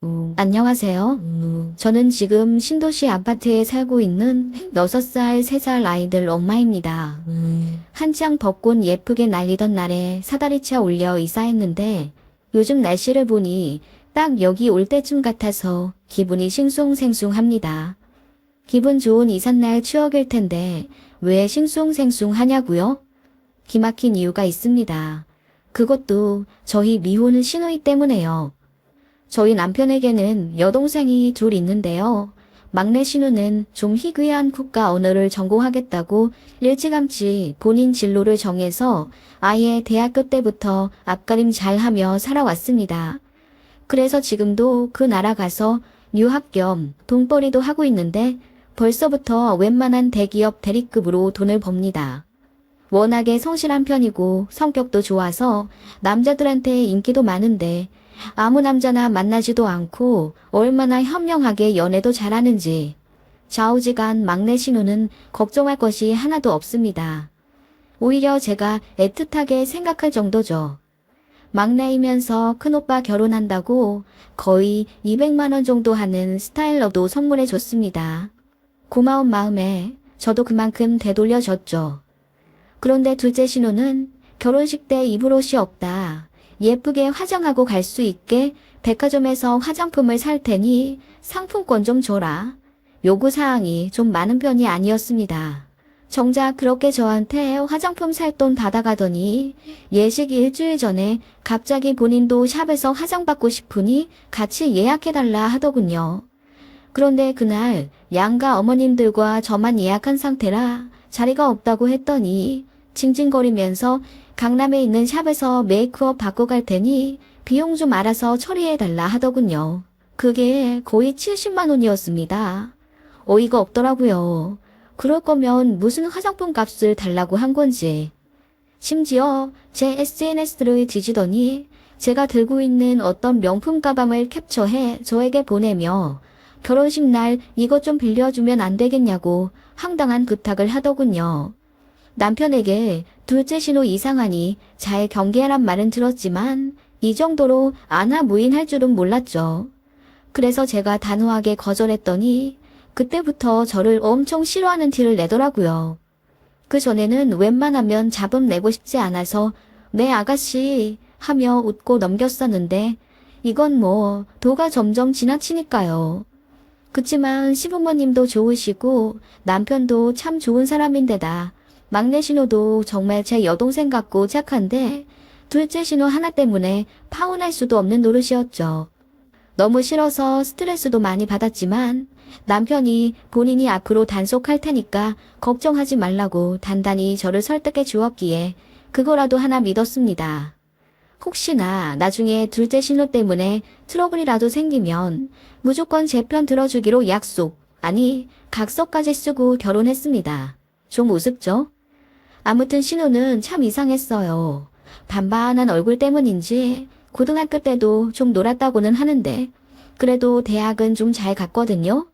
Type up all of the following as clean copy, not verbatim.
안녕하세요. 저는 지금 신도시 아파트에 살고 있는 6살, 3살 아이들 엄마입니다. 한창 벚꽃 예쁘게 날리던 날에 사다리차 올려 이사했는데 요즘 날씨를 보니 딱 여기 올 때쯤 같아서 기분이 싱숭생숭합니다. 기분 좋은 이삿날 추억일 텐데 왜 싱숭생숭하냐고요? 기막힌 이유가 있습니다. 그것도 저희 미혼 시누이 때문에요. 저희 남편에게는 여동생이 둘 있는데요. 막내 신우는 좀 희귀한 국가 언어를 전공하겠다고 일찌감치 본인 진로를 정해서 아예 대학교 때부터 앞가림 잘하며 살아왔습니다. 그래서 지금도 그 나라 가서 유학 겸 돈벌이도 하고 있는데 벌써부터 웬만한 대기업 대리급으로 돈을 법니다. 워낙에 성실한 편이고 성격도 좋아서 남자들한테 인기도 많은데 아무 남자나 만나지도 않고 얼마나 현명하게 연애도 잘하는지 좌우지간 막내 신우는 걱정할 것이 하나도 없습니다. 오히려 제가 애틋하게 생각할 정도죠. 막내이면서 큰오빠 결혼한다고 거의 200만 원 정도 하는 스타일러도 선물해 줬습니다. 고마운 마음에 저도 그만큼 되돌려줬죠. 그런데 둘째 신우는 결혼식 때 입을 옷이 없다. 예쁘게 화장하고 갈 수 있게 백화점에서 화장품을 살 테니 상품권 좀 줘라. 요구사항이 좀 많은 편이 아니었습니다. 정작 그렇게 저한테 화장품 살 돈 받아가더니 예식 일주일 전에 갑자기 본인도 샵에서 화장받고 싶으니 같이 예약해달라 하더군요. 그런데 그날 양가 어머님들과 저만 예약한 상태라 자리가 없다고 했더니 징징거리면서 강남에 있는 샵에서 메이크업 받고 갈 테니 비용 좀 알아서 처리해달라 하더군요. 그게 거의 70만 원이었습니다. 어이가 없더라고요. 그럴 거면 무슨 화장품 값을 달라고 한 건지. 심지어 제 SNS를 뒤지더니 제가 들고 있는 어떤 명품 가방을 캡처해 저에게 보내며 결혼식 날 이것 좀 빌려주면 안 되겠냐고 황당한 부탁을 하더군요. 남편에게 둘째 신호 이상하니 잘 경계하란 말은 들었지만 이 정도로 안하무인할 줄은 몰랐죠. 그래서 제가 단호하게 거절했더니 그때부터 저를 엄청 싫어하는 티를 내더라고요. 그 전에는 웬만하면 잡음 내고 싶지 않아서 네 아가씨 하며 웃고 넘겼었는데 이건 뭐 도가 점점 지나치니까요. 그치만 시부모님도 좋으시고 남편도 참 좋은 사람인데다 막내 신호도 정말 제 여동생 같고 착한데 둘째 신호 하나 때문에 파혼할 수도 없는 노릇이었죠. 너무 싫어서 스트레스도 많이 받았지만 남편이 본인이 앞으로 단속할 테니까 걱정하지 말라고 단단히 저를 설득해 주었기에 그거라도 하나 믿었습니다. 혹시나 나중에 둘째 신호 때문에 트러블이라도 생기면 무조건 제 편 들어주기로 약속, 아니 각서까지 쓰고 결혼했습니다. 좀 우습죠? 아무튼 신우는 참 이상했어요. 반반한 얼굴 때문인지 고등학교 때도 좀 놀았다고는 하는데 그래도 대학은 좀 잘 갔거든요.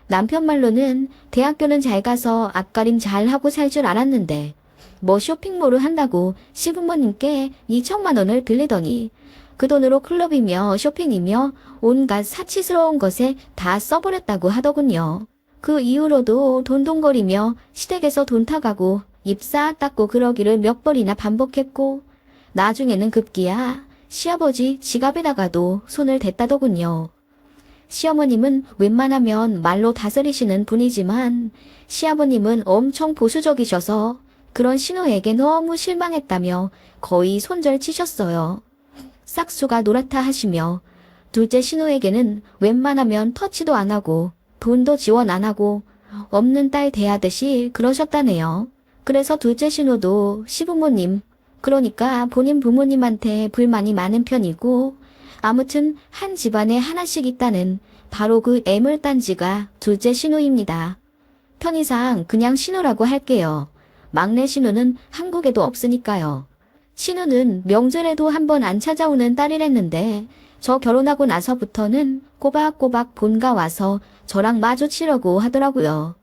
남편 말로는 대학교는 잘 가서 앞가림 잘 하고 살 줄 알았는데 뭐 쇼핑몰을 한다고 시부모님께 2천만 원을 빌리더니 그 돈으로 클럽이며 쇼핑이며 온갖 사치스러운 것에 다 써버렸다고 하더군요. 그 이후로도 돈돈거리며 시댁에서 돈 타가고 입 싹 닦고 그러기를 몇 번이나 반복했고 나중에는 급기야 시아버지 지갑에다가도 손을 댔다더군요. 시어머님은 웬만하면 말로 다스리시는 분이지만 시아버님은 엄청 보수적이셔서 그런 신우에게 너무 실망했다며 거의 손절치셨어요. 싹수가 노랗다 하시며 둘째 신우에게는 웬만하면 터치도 안 하고 돈도 지원 안 하고 없는 딸 대하듯이 그러셨다네요. 그래서 둘째 신우도 시부모님, 그러니까 본인 부모님한테 불만이 많은 편이고 아무튼 한 집안에 하나씩 있다는 바로 그 애물단지가 둘째 신우입니다. 편의상 그냥 신우라고 할게요. 막내 신우는 한국에도 없으니까요. 신우는 명절에도 한 번 안 찾아오는 딸이랬는데 저 결혼하고 나서부터는 꼬박꼬박 본가 와서 저랑 마주치려고 하더라고요.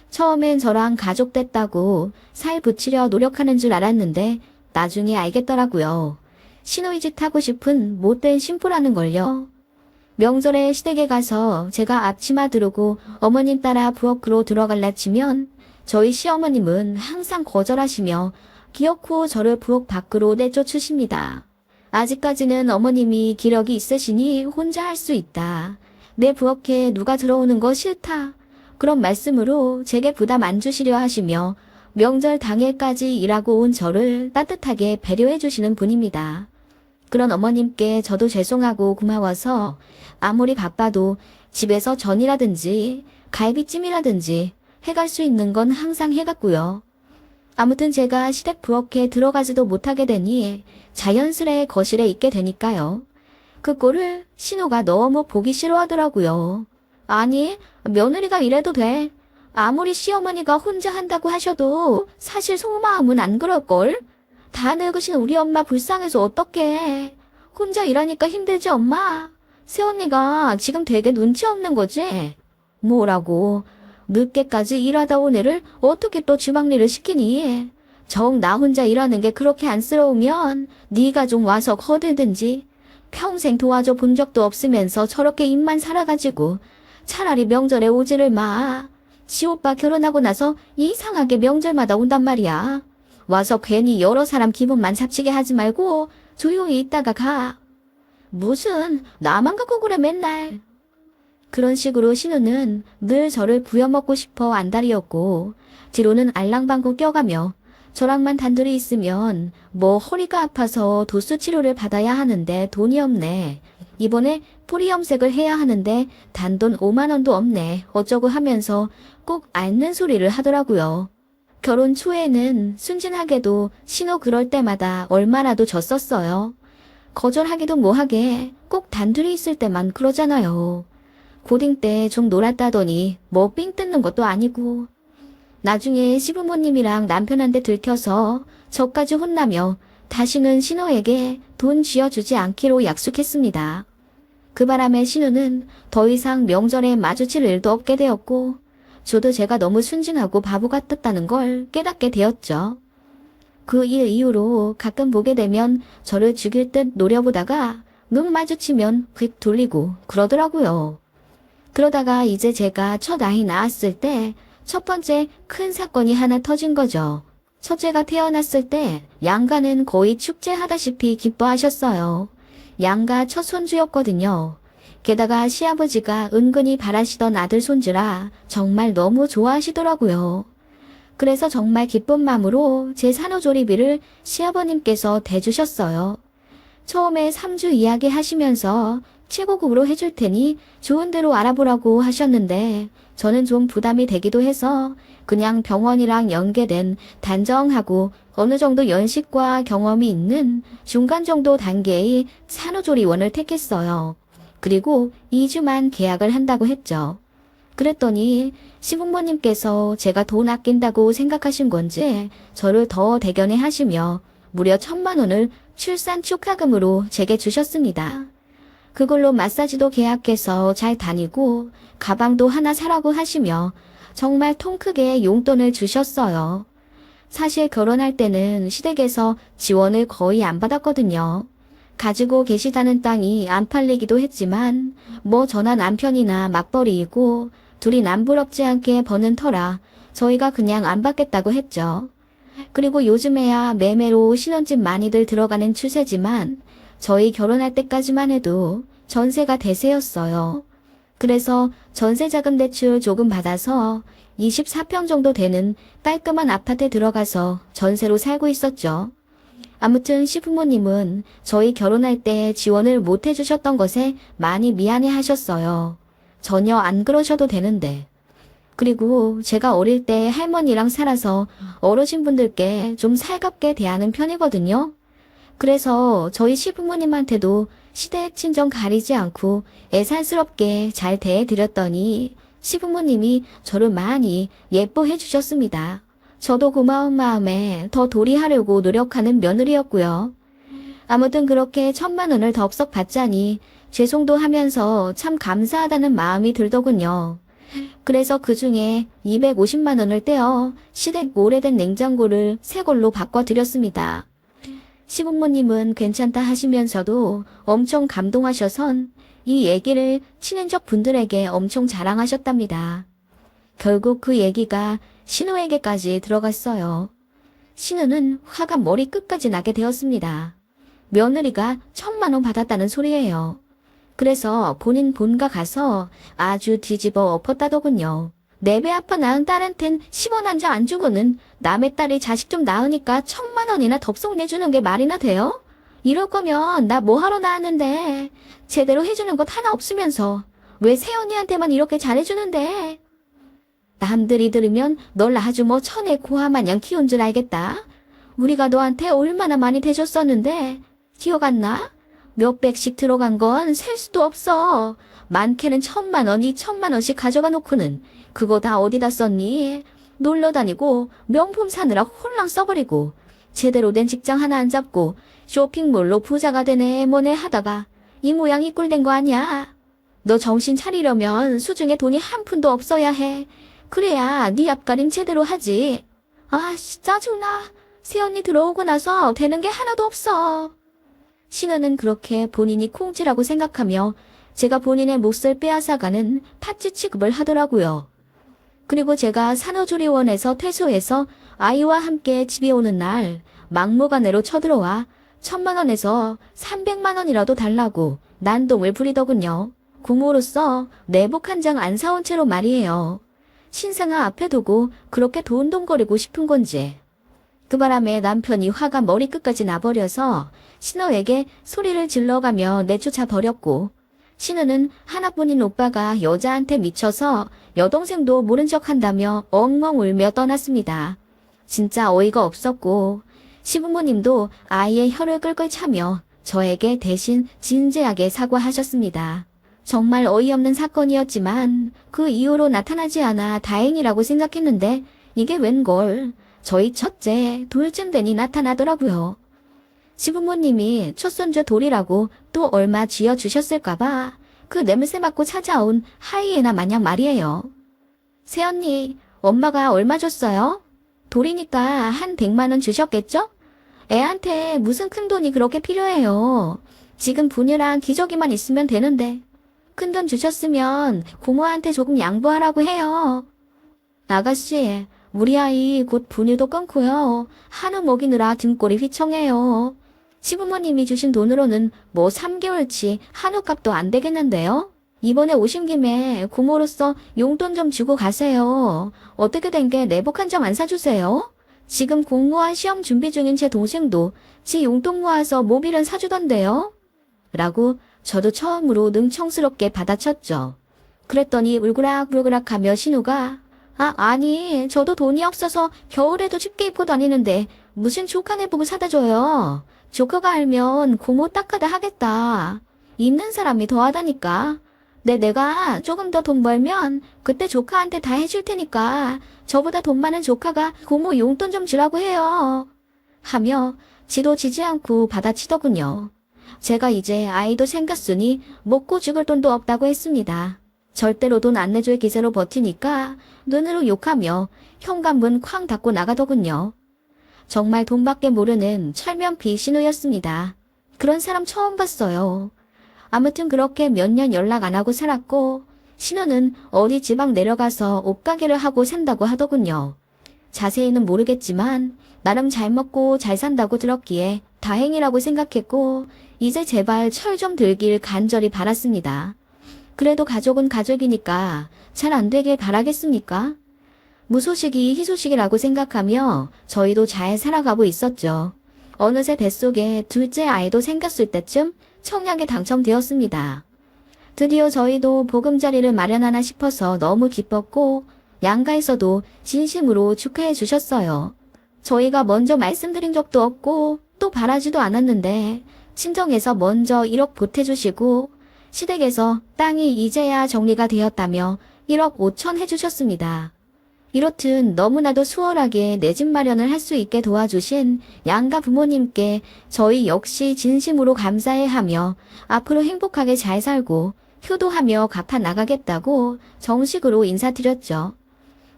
처음엔 저랑 가족 됐다고 살 붙이려 노력하는 줄 알았는데 나중에 알겠더라고요. 신우이 짓 하고 싶은 못된 심부라는 걸요. 명절에 시댁에 가서 제가 앞치마 두르고 어머님 따라 부엌으로 들어갈라 치면 저희 시어머님은 항상 거절하시며 기어코 저를 부엌 밖으로 내쫓으십니다. 아직까지는 어머님이 기력이 있으시니 혼자 할 수 있다. 내 부엌에 누가 들어오는 거 싫다. 그런 말씀으로 제게 부담 안 주시려 하시며 명절 당일까지 일하고 온 저를 따뜻하게 배려해 주시는 분입니다. 그런 어머님께 저도 죄송하고 고마워서 아무리 바빠도 집에서 전이라든지 갈비찜이라든지 해갈 수 있는 건 항상 해갔고요. 아무튼 제가 시댁 부엌에 들어가지도 못하게 되니 자연스레 거실에 있게 되니까요. 그 꼴을 신우가 너무 보기 싫어하더라고요. 아니, 며느리가 이래도 돼. 아무리 시어머니가 혼자 한다고 하셔도 사실 속마음은 안 그럴걸? 다 늙으신 우리 엄마 불쌍해서 어떡해. 혼자 일하니까 힘들지 엄마? 새언니가 지금 되게 눈치 없는 거지? 뭐라고? 늦게까지 일하다 온 애를 어떻게 또 주방일을 시키니? 정 나 혼자 일하는 게 그렇게 안쓰러우면 네가 좀 와서 거들든지. 평생 도와줘 본 적도 없으면서 저렇게 입만 살아가지고 차라리 명절에 오지를 마. 지오빠 결혼하고 나서 이상하게 명절마다 온단 말이야. 와서 괜히 여러 사람 기분만 잡치게 하지 말고 조용히 있다가 가. 무슨 나만 갖고 그래 맨날. 그런 식으로 신우는 늘 저를 부여먹고 싶어 안달이었고 뒤로는 알랑방구 껴가며 저랑만 단둘이 있으면 뭐 허리가 아파서 도수 치료를 받아야 하는데 돈이 없네. 이번에 뿌리 염색을 해야 하는데 단돈 5만 원도 없네. 어쩌고 하면서 꼭 앓는 소리를 하더라고요. 결혼 초에는 순진하게도 신호 그럴 때마다 얼마나도 졌었어요. 거절하기도 뭐하게 꼭 단둘이 있을 때만 그러잖아요. 고딩 때 좀 놀았다더니 뭐 삥 뜯는 것도 아니고. 나중에 시부모님이랑 남편한테 들켜서 저까지 혼나며 다시는 신호에게 돈 쥐어주지 않기로 약속했습니다. 그 바람에 신우는 더 이상 명절에 마주칠 일도 없게 되었고 저도 제가 너무 순진하고 바보 같았다는 걸 깨닫게 되었죠. 그 일 이후로 가끔 보게 되면 저를 죽일 듯 노려보다가 눈 마주치면 휙 돌리고 그러더라고요. 그러다가 이제 제가 첫 아이 낳았을 때 첫 번째 큰 사건이 하나 터진 거죠. 첫째가 태어났을 때 양가는 거의 축제하다시피 기뻐하셨어요. 양가 첫 손주였거든요. 게다가 시아버지가 은근히 바라시던 아들 손주라 정말 너무 좋아하시더라고요. 그래서 정말 기쁜 마음으로 제 산후조리비를 시아버님께서 대주셨어요. 처음에 3주 이야기 하시면서 최고급으로 해줄 테니 좋은 대로 알아보라고 하셨는데 저는 좀 부담이 되기도 해서 그냥 병원이랑 연계된 단정하고 어느 정도 연식과 경험이 있는 중간 정도 단계의 산후조리원을 택했어요. 그리고 2주만 계약을 한다고 했죠. 그랬더니 시부모님께서 제가 돈 아낀다고 생각하신 건지 저를 더 대견해 하시며 무려 1,000만 원을 출산 축하금으로 제게 주셨습니다. 그걸로 마사지도 계약해서 잘 다니고 가방도 하나 사라고 하시며 정말 통 크게 용돈을 주셨어요. 사실 결혼할 때는 시댁에서 지원을 거의 안 받았거든요. 가지고 계시다는 땅이 안 팔리기도 했지만 뭐 저나 남편이나 맞벌이이고 둘이 남부럽지 않게 버는 터라 저희가 그냥 안 받겠다고 했죠. 그리고 요즘에야 매매로 신혼집 많이들 들어가는 추세지만 저희 결혼할 때까지만 해도 전세가 대세였어요. 그래서 전세자금 대출 조금 받아서 24평 정도 되는 깔끔한 아파트에 들어가서 전세로 살고 있었죠. 아무튼 시부모님은 저희 결혼할 때 지원을 못 해주셨던 것에 많이 미안해 하셨어요. 전혀 안 그러셔도 되는데. 그리고 제가 어릴 때 할머니랑 살아서 어르신분들께 좀 살갑게 대하는 편이거든요. 그래서 저희 시부모님한테도 시댁 친정 가리지 않고 애살스럽게 잘 대해드렸더니 시부모님이 저를 많이 예뻐해 주셨습니다. 저도 고마운 마음에 더 도리하려고 노력하는 며느리였고요. 아무튼 그렇게 1,000만 원을 덥석 받자니 죄송도 하면서 참 감사하다는 마음이 들더군요. 그래서 그 중에 250만 원을 떼어 시댁 오래된 냉장고를 새 걸로 바꿔드렸습니다. 시부모님은 괜찮다 하시면서도 엄청 감동하셔선 이 얘기를 친인척 분들에게 엄청 자랑하셨답니다. 결국 그 얘기가 신우에게까지 들어갔어요. 신우는 화가 머리끝까지 나게 되었습니다. 며느리가 1,000만 원 받았다는 소리예요. 그래서 본인 본가 가서 아주 뒤집어 엎었다더군요. 내 배 아파 낳은 딸한텐 10원 한 장 안 주고는 남의 딸이 자식 좀 낳으니까 1,000만 원이나 덥석 내주는 게 말이나 돼요? 이럴 거면 나 뭐하러 낳았는데 제대로 해주는 것 하나 없으면서 왜 새언니한테만 이렇게 잘해주는데? 남들이 들으면 널 아주 뭐 천의 고아 마냥 키운 줄 알겠다. 우리가 너한테 얼마나 많이 대줬었는데 기억 안 나? 몇백씩 들어간 건 셀 수도 없어. 많게는 1,000만 원, 2,000만 원씩 가져가 놓고는 그거 다 어디다 썼니? 놀러 다니고 명품 사느라 홀랑 써버리고 제대로 된 직장 하나 안 잡고 쇼핑몰로 부자가 되네 뭐네 하다가 이 모양 이 꼴 된 거 아니야? 너 정신 차리려면 수중에 돈이 한 푼도 없어야 해. 그래야 네 앞가림 제대로 하지. 아씨 짜증나. 새언니 들어오고 나서 되는 게 하나도 없어. 신우는 그렇게 본인이 콩지라고 생각하며 제가 본인의 몫을 빼앗아가는 팥쥐 취급을 하더라고요. 그리고 제가 산후조리원에서 퇴소해서 아이와 함께 집에 오는 날 막무가내로 쳐들어와 1,000만 원에서 300만 원이라도 달라고 난동을 부리더군요. 고모로서 내복 한 장 안 사온 채로 말이에요. 신상아 앞에 두고 그렇게 돈돈거리고 싶은 건지. 그 바람에 남편이 화가 머리끝까지 나버려서 신우에게 소리를 질러가며 내쫓아 버렸고, 신우는 하나뿐인 오빠가 여자한테 미쳐서 여동생도 모른 척 한다며 엉엉 울며 떠났습니다. 진짜 어이가 없었고 시부모님도 아이의 혀를 끌끌 차며 저에게 대신 진지하게 사과하셨습니다. 정말 어이없는 사건이었지만 그 이후로 나타나지 않아 다행이라고 생각했는데 이게 웬걸 저희 첫째, 둘쯤 되니 나타나더라고요. 시부모님이 첫손주 돌이라고 또 얼마 쥐어주셨을까봐 그 냄새 맡고 찾아온 하이에나 마냥 말이에요. 새언니, 엄마가 얼마 줬어요? 돌이니까 한 100만 원 주셨겠죠? 애한테 무슨 큰돈이 그렇게 필요해요. 지금 분유랑 기저귀만 있으면 되는데. 큰돈 주셨으면 고모한테 조금 양보하라고 해요. 아가씨, 우리 아이 곧 분유도 끊고요. 한우 먹이느라 등골이 휘청해요. 시부모님이 주신 돈으로는 뭐 3개월치 한우값도 안 되겠는데요? 이번에 오신 김에 고모로서 용돈 좀 주고 가세요. 어떻게 된 게 내복 한 장 안 사주세요? 지금 공무원 시험 준비 중인 제 동생도 지 용돈 모아서 모빌은 사주던데요? 라고 저도 처음으로 능청스럽게 받아쳤죠. 그랬더니 울그락불그락하며 신우가 아니 저도 돈이 없어서 겨울에도 춥게 입고 다니는데 무슨 조카 내복을 사다 줘요. 조카가 알면 고모 딱하다 하겠다. 있는 사람이 더하다니까. 내가 조금 더 돈 벌면 그때 조카한테 다 해줄 테니까 저보다 돈 많은 조카가 고모 용돈 좀 주라고 해요. 하며 지도 지지 않고 받아치더군요. 제가 이제 아이도 생겼으니 먹고 죽을 돈도 없다고 했습니다. 절대로 돈 안 내줄 기세로 버티니까 눈으로 욕하며 현관문 쾅 닫고 나가더군요. 정말 돈밖에 모르는 철면피 신우였습니다. 그런 사람 처음 봤어요. 아무튼 그렇게 몇 년 연락 안 하고 살았고 신우는 어디 지방 내려가서 옷가게를 하고 산다고 하더군요. 자세히는 모르겠지만 나름 잘 먹고 잘 산다고 들었기에 다행이라고 생각했고 이제 제발 철 좀 들길 간절히 바랐습니다. 그래도 가족은 가족이니까 잘 안 되길 바라겠습니까? 무소식이 희소식이라고 생각하며 저희도 잘 살아가고 있었죠. 어느새 뱃속에 둘째 아이도 생겼을 때쯤 청약에 당첨되었습니다. 드디어 저희도 보금자리를 마련하나 싶어서 너무 기뻤고 양가에서도 진심으로 축하해 주셨어요. 저희가 먼저 말씀드린 적도 없고 또 바라지도 않았는데 친정에서 먼저 1억 보태주시고 시댁에서 땅이 이제야 정리가 되었다며 1억 5천 해주셨습니다. 이렇듯 너무나도 수월하게 내 집 마련을 할 수 있게 도와주신 양가 부모님께 저희 역시 진심으로 감사해하며 앞으로 행복하게 잘 살고 효도하며 갚아 나가겠다고 정식으로 인사드렸죠.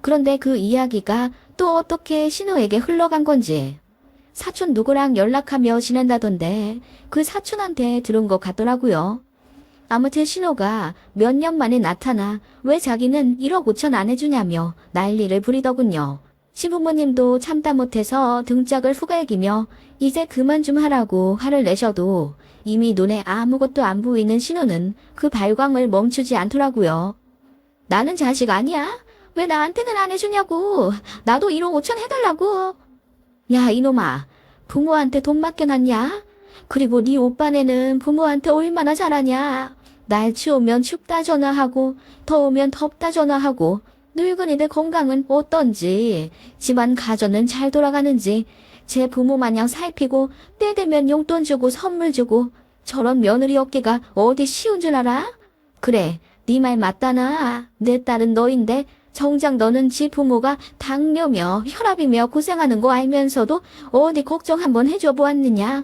그런데 그 이야기가 또 어떻게 신우에게 흘러간 건지 사촌 누구랑 연락하며 지낸다던데 그 사촌한테 들은 것 같더라고요. 아무튼 신호가 몇 년 만에 나타나 왜 자기는 1억 5천 안 해주냐며 난리를 부리더군요. 시부모님도 참다 못해서 등짝을 후갈기며 이제 그만 좀 하라고 화를 내셔도 이미 눈에 아무것도 안 보이는 신호는 그 발광을 멈추지 않더라고요. 나는 자식 아니야? 왜 나한테는 안 해주냐고. 나도 1억 5천 해달라고. 야 이놈아, 부모한테 돈 맡겨놨냐? 그리고 네 오빠네는 부모한테 얼마나 잘하냐? 날치 오면 춥다 전화하고 더우면 덥다 전화하고 늙은이들 건강은 어떤지 집안 가정은 잘 돌아가는지 제 부모 마냥 살피고 때 되면 용돈 주고 선물 주고 저런 며느리 얻기가 어디 쉬운 줄 알아? 그래, 네 말 맞다나. 내 딸은 너인데 정작 너는 지 부모가 당뇨며 혈압이며 고생하는 거 알면서도 어디 걱정 한번 해줘 보았느냐?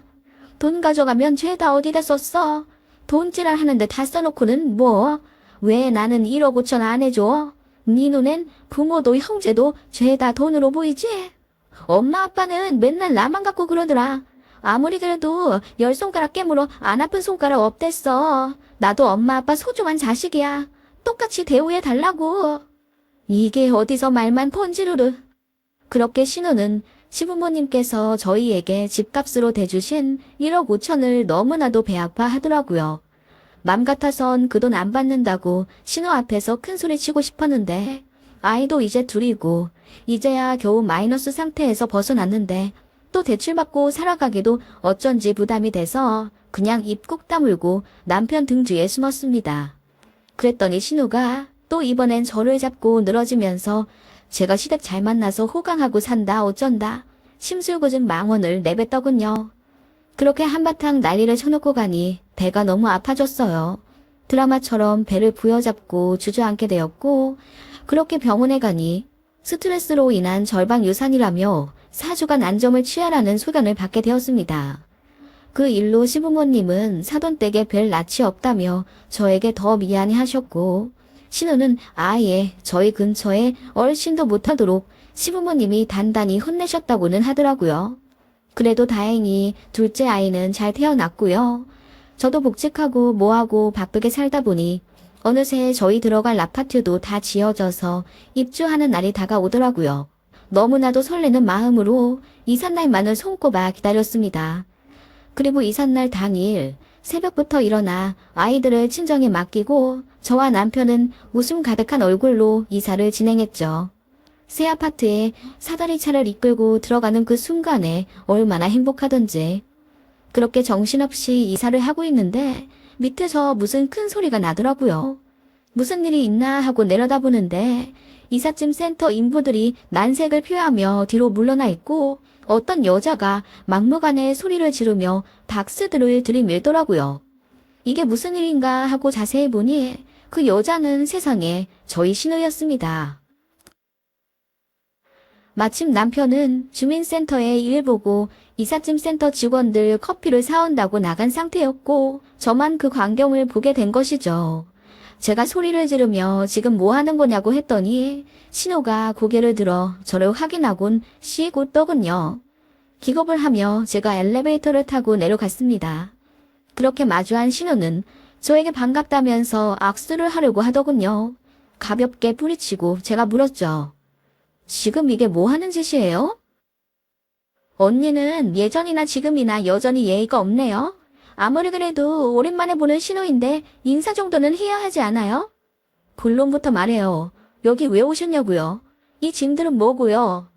돈 가져가면 죄다 어디다 썼어? 돈지랄 하는데 다 써놓고는 뭐? 왜 나는 1억 5천 안 해줘? 네 눈엔 부모도 형제도 죄다 돈으로 보이지? 엄마 아빠는 맨날 나만 갖고 그러더라. 아무리 그래도 10손가락 깨물어 안 아픈 손가락 없댔어. 나도 엄마 아빠 소중한 자식이야. 똑같이 대우해 달라고. 이게 어디서 말만 폰지르르. 그렇게 신우는 시부모님께서 저희에게 집값으로 대주신 1억 5천을 너무나도 배 아파하더라고요. 맘 같아선 그 돈 안 받는다고 신우 앞에서 큰 소리 치고 싶었는데 아이도 이제 둘이고 이제야 겨우 마이너스 상태에서 벗어났는데 또 대출받고 살아가기도 어쩐지 부담이 돼서 그냥 입 꾹 다물고 남편 등 뒤에 숨었습니다. 그랬더니 신우가 또 이번엔 저를 잡고 늘어지면서 제가 시댁 잘 만나서 호강하고 산다 어쩐다 심술궂은 망언을 내뱉더군요. 그렇게 한바탕 난리를 쳐놓고 가니 배가 너무 아파졌어요. 드라마처럼 배를 부여잡고 주저앉게 되었고 그렇게 병원에 가니 스트레스로 인한 절반 유산이라며 4주간 안정을 취하라는 소견을 받게 되었습니다. 그 일로 시부모님은 사돈댁에 별 낯이 없다며 저에게 더 미안해 하셨고 신우는 아예 저희 근처에 얼씬도 못하도록 시부모님이 단단히 혼내셨다고는 하더라고요. 그래도 다행히 둘째 아이는 잘 태어났고요. 저도 복직하고 뭐하고 바쁘게 살다 보니 어느새 저희 들어갈 아파트도 다 지어져서 입주하는 날이 다가오더라고요. 너무나도 설레는 마음으로 이삿날만을 손꼽아 기다렸습니다. 그리고 이삿날 당일 새벽부터 일어나 아이들을 친정에 맡기고 저와 남편은 웃음 가득한 얼굴로 이사를 진행했죠. 새 아파트에 사다리 차를 이끌고 들어가는 그 순간에 얼마나 행복하던지. 그렇게 정신없이 이사를 하고 있는데 밑에서 무슨 큰 소리가 나더라고요. 무슨 일이 있나 하고 내려다보는데 이삿짐 센터 인부들이 난색을 표하며 뒤로 물러나 있고 어떤 여자가 막무가내 소리를 지르며 박스들을 들이밀더라고요. 이게 무슨 일인가 하고 자세히 보니 그 여자는 세상에 저희 신우였습니다. 마침 남편은 주민센터에 일 보고 이삿짐 센터 직원들 커피를 사온다고 나간 상태였고 저만 그 광경을 보게 된 것이죠. 제가 소리를 지르며 지금 뭐 하는 거냐고 했더니 신우가 고개를 들어 저를 확인하곤 씩 웃더군요. 기겁을 하며 제가 엘리베이터를 타고 내려갔습니다. 그렇게 마주한 신우는 저에게 반갑다면서 악수를 하려고 하더군요. 가볍게 뿌리치고 제가 물었죠. 지금 이게 뭐 하는 짓이에요? 언니는 예전이나 지금이나 여전히 예의가 없네요. 아무리 그래도 오랜만에 보는 신우인데 인사 정도는 해야 하지 않아요? 본론부터 말해요. 여기 왜 오셨냐고요? 이 짐들은 뭐고요?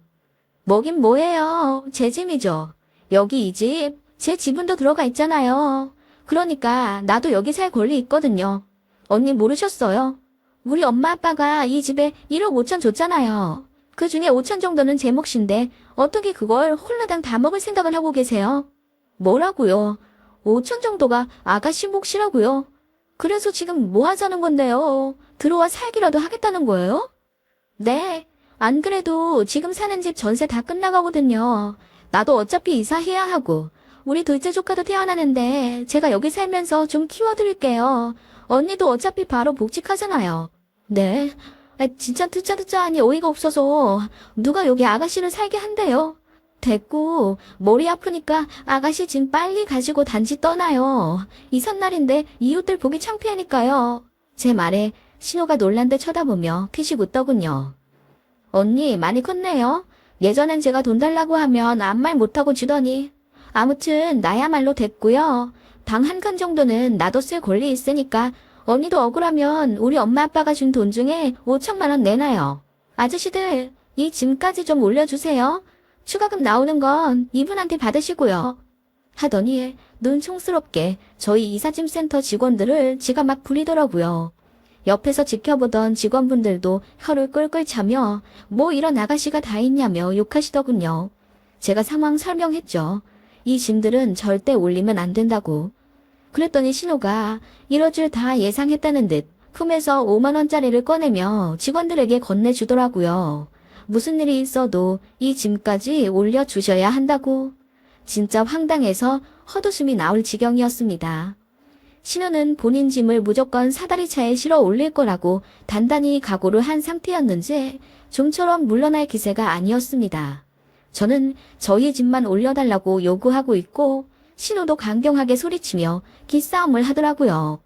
뭐긴 뭐예요. 제 짐이죠. 여기 이 집, 제 지분도 들어가 있잖아요. 그러니까 나도 여기 살 권리 있거든요. 언니 모르셨어요? 우리 엄마 아빠가 이 집에 1억 5천 줬잖아요. 그 중에 5천 정도는 제 몫인데 어떻게 그걸 홀라당 다 먹을 생각을 하고 계세요? 뭐라고요? 5천 정도가 아가씨 몫이라고요? 그래서 지금 뭐 하자는 건데요? 들어와 살기라도 하겠다는 거예요? 네. 안 그래도 지금 사는 집 전세 다 끝나가거든요. 나도 어차피 이사해야 하고 우리 둘째 조카도 태어나는데 제가 여기 살면서 좀 키워드릴게요. 언니도 어차피 바로 복직하잖아요. 네. 진짜 듣자 하니 어이가 없어서 누가 여기 아가씨를 살게 한대요. 됐고, 머리 아프니까 아가씨 짐 빨리 가지고 단지 떠나요. 이삿날인데 이웃들 보기 창피하니까요. 제 말에 신호가 놀란 듯 쳐다보며 피식 웃더군요. 언니 많이 컸네요. 예전엔 제가 돈 달라고 하면 아무 말 못하고 주더니. 아무튼 나야말로 됐고요. 방 한 칸 정도는 나도 쓸 권리 있으니까 언니도 억울하면 우리 엄마 아빠가 준 돈 중에 5천만 원 내놔요. 아저씨들 이 짐까지 좀 올려주세요. 추가금 나오는 건 이분한테 받으시고요. 하더니 눈총스럽게 저희 이삿짐센터 직원들을 지가 막 부리더라고요. 옆에서 지켜보던 직원분들도 혀를 끌끌 차며 뭐 이런 아가씨가 다 있냐며 욕하시더군요. 제가 상황 설명했죠. 이 짐들은 절대 올리면 안 된다고. 그랬더니 신호가 이럴 줄 다 예상했다는 듯 품에서 5만 원짜리를 꺼내며 직원들에게 건네주더라고요. 무슨 일이 있어도 이 짐까지 올려주셔야 한다고. 진짜 황당해서 헛웃음이 나올 지경이었습니다. 신우는 본인 짐을 무조건 사다리차에 실어 올릴 거라고 단단히 각오를 한 상태였는지 좀처럼 물러날 기세가 아니었습니다. 저는 저희 짐만 올려달라고 요구하고 있고 신우도 강경하게 소리치며 기싸움을 하더라고요.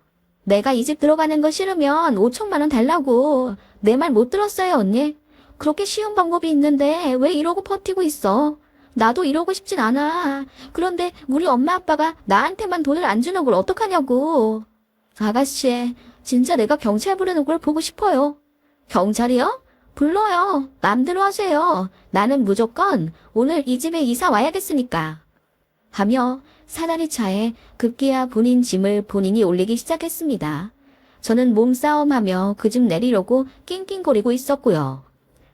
내가 이 집 들어가는 거 싫으면 5천만 원 달라고. 내 말 못 들었어요, 언니? 그렇게 쉬운 방법이 있는데 왜 이러고 버티고 있어? 나도 이러고 싶진 않아. 그런데 우리 엄마 아빠가 나한테만 돈을 안 주는 걸 어떡하냐고. 아가씨, 진짜 내가 경찰 부르는 걸 보고 싶어요. 경찰이요? 불러요. 마음대로 하세요. 나는 무조건 오늘 이 집에 이사 와야겠으니까. 하며 사다리차에 급기야 본인 짐을 본인이 올리기 시작했습니다. 저는 몸싸움하며 그 집 내리려고 낑낑거리고 있었고요.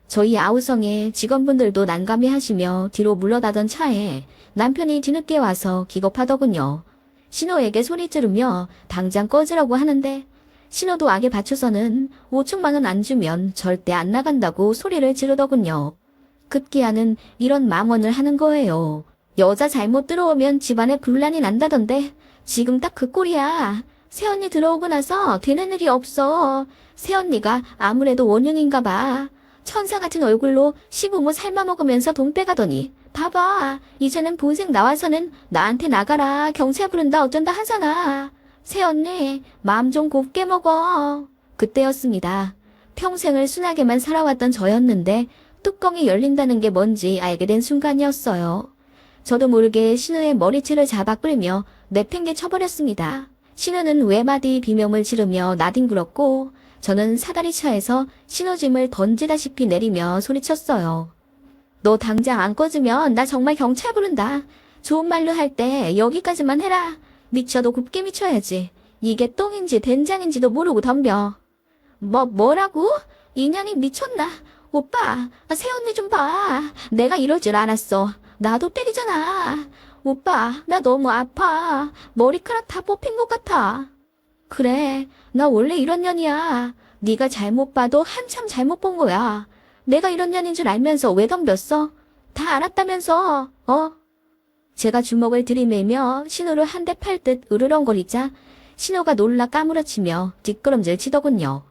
저희 아우성의 직원분들도 난감해하시며 뒤로 물러나던 차에 남편이 뒤늦게 와서 기겁하더군요. 신호에게 소리 지르며 당장 꺼지라고 하는데 신호도 악에 받쳐서는 5천만 원 안 주면 절대 안 나간다고 소리를 지르더군요. 급기야는 이런 망언을 하는 거예요. 여자 잘못 들어오면 집안에 분란이 난다던데 지금 딱 그 꼴이야. 새언니 들어오고 나서 되는 일이 없어. 새언니가 아무래도 원흉인가 봐. 천사 같은 얼굴로 시부모 삶아먹으면서 돈 빼가더니 봐봐. 이제는 본색 나와서는 나한테 나가라. 경찰 부른다 어쩐다 하잖아. 새언니 마음 좀 곱게 먹어. 그때였습니다. 평생을 순하게만 살아왔던 저였는데 뚜껑이 열린다는 게 뭔지 알게 된 순간이었어요. 저도 모르게 신우의 머리채를 잡아 끌며 내팽개 쳐버렸습니다. 신우는 외마디 비명을 지르며 나뒹굴었고 저는 사다리차에서 신우짐을 던지다시피 내리며 소리쳤어요. 너 당장 안 꺼지면 나 정말 경찰 부른다. 좋은 말로 할 때 여기까지만 해라. 미쳐도 곱게 미쳐야지. 이게 똥인지 된장인지도 모르고 덤벼. 뭐라고? 인연이 미쳤나? 오빠, 새언니 좀 봐. 내가 이럴 줄 알았어. 나도 때리잖아. 오빠, 나 너무 아파. 머리카락 다 뽑힌 것 같아. 그래, 나 원래 이런 년이야. 네가 잘못 봐도 한참 잘못 본 거야. 내가 이런 년인 줄 알면서 왜 덤볐어? 다 알았다면서, 제가 주먹을 들이밀며 신호를 한 대 팔 듯 으르렁거리자 신호가 놀라 까무러치며 뒷걸음질 치더군요.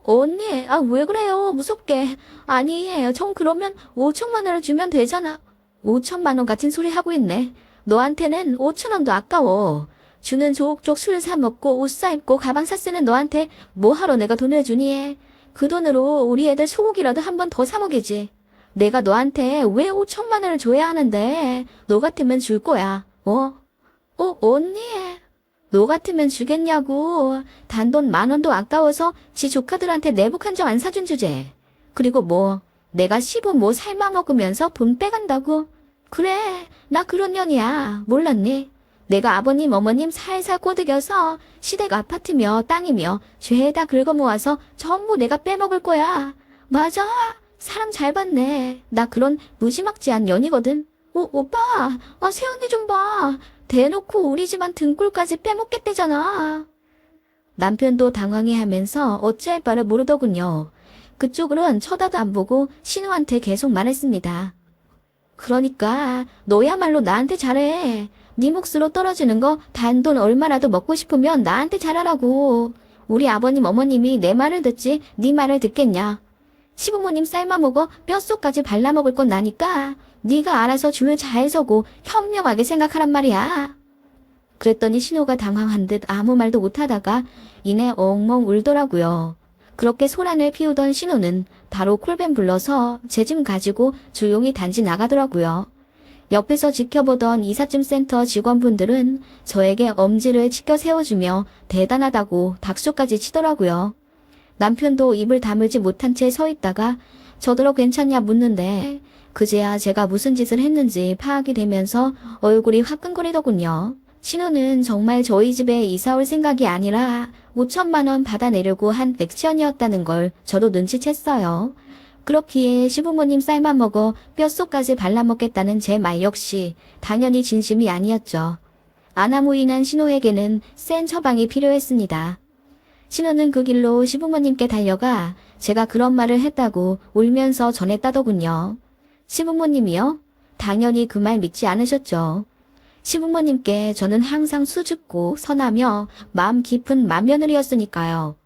언니, 왜 그래요? 무섭게. 아니, 전 그러면 5천만 원을 주면 되잖아. 5천만 원 같은 소리 하고 있네. 너한테는 5천 원도 아까워. 주는 족족 술 사 먹고 옷 사 입고 가방 사 쓰는 너한테 뭐하러 내가 돈을 주니? 그 돈으로 우리 애들 소고기라도 한 번 더 사 먹이지. 내가 너한테 왜 5천만 원을 줘야 하는데? 너 같으면 줄 거야. 언니. 너 같으면 주겠냐고. 단돈 10,000원도 아까워서 지 조카들한테 내복 한 점 안 사준 주제. 그리고 뭐 내가 시부모 삶아먹으면서 돈 빼간다고? 그래, 나 그런 년이야. 몰랐니? 내가 아버님 어머님 살살 꼬드겨서 시댁 아파트며 땅이며 죄다 긁어 모아서 전부 내가 빼먹을 거야. 맞아. 사람 잘 봤네. 나 그런 무지막지한 년이거든. 오빠, 새언니 좀 봐. 대놓고 우리 집안 등골까지 빼먹겠대잖아. 남편도 당황해하면서 어찌할 바를 모르더군요. 그쪽으로는 쳐다도 안 보고 신우한테 계속 말했습니다. 그러니까 너야말로 나한테 잘해. 네 몫으로 떨어지는 거 단돈 얼마라도 먹고 싶으면 나한테 잘하라고. 우리 아버님 어머님이 내 말을 듣지 네 말을 듣겠냐. 시부모님 삶아먹어 뼛속까지 발라먹을 건 나니까 네가 알아서 줄을 잘 서고 현명하게 생각하란 말이야. 그랬더니 신호가 당황한 듯 아무 말도 못하다가 이내 엉엉 울더라고요. 그렇게 소란을 피우던 신호는 바로 콜밴 불러서 제 짐 가지고 조용히 단지 나가더라고요. 옆에서 지켜보던 이삿짐 센터 직원분들은 저에게 엄지를 치켜 세워주며 대단하다고 박수까지 치더라고요. 남편도 입을 다물지 못한 채 서 있다가 저더러 괜찮냐 묻는데 그제야 제가 무슨 짓을 했는지 파악이 되면서 얼굴이 화끈거리더군요. 신우는 정말 저희 집에 이사 올 생각이 아니라 5천만 원 받아내려고 한 액션이었다는 걸 저도 눈치챘어요. 그렇기에 시부모님 쌀만 먹어 뼛속까지 발라먹겠다는 제 말 역시 당연히 진심이 아니었죠. 아나무인한 신우에게는 센 처방이 필요했습니다. 신우는 그 길로 시부모님께 달려가 제가 그런 말을 했다고 울면서 전했다더군요. 시부모님이요? 당연히 그 말 믿지 않으셨죠. 시부모님께 저는 항상 수줍고 선하며 마음 깊은 맏며느리였으니까요.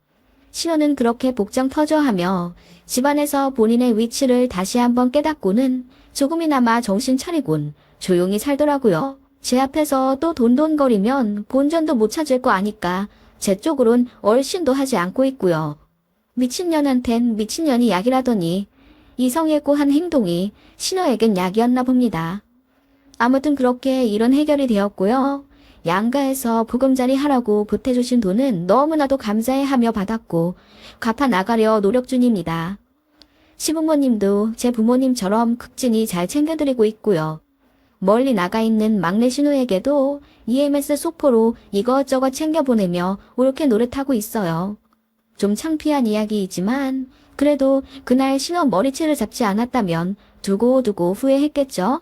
신우는 그렇게 복장 터져하며 집안에서 본인의 위치를 다시 한번 깨닫고는 조금이나마 정신 차리곤 조용히 살더라고요. 제 앞에서 또 돈돈거리면 본전도 못 찾을 거 아니까 제 쪽으론 얼씬도 하지 않고 있고요. 미친년한텐 미친년이 약이라더니 이성애고 한 행동이 신우에겐 약이었나 봅니다. 아무튼 그렇게 일은 해결이 되었고요. 양가에서 보금자리 하라고 보태주신 돈은 너무나도 감사해하며 받았고 갚아 나가려 노력 중입니다. 시부모님도 제 부모님처럼 극진히 잘 챙겨드리고 있고요. 멀리 나가 있는 막내 신우에게도 EMS 소포로 이것저것 챙겨보내며 옳게 노릇하고 있어요. 좀 창피한 이야기이지만 그래도 그날 신우 머리채를 잡지 않았다면 두고두고 후회했겠죠?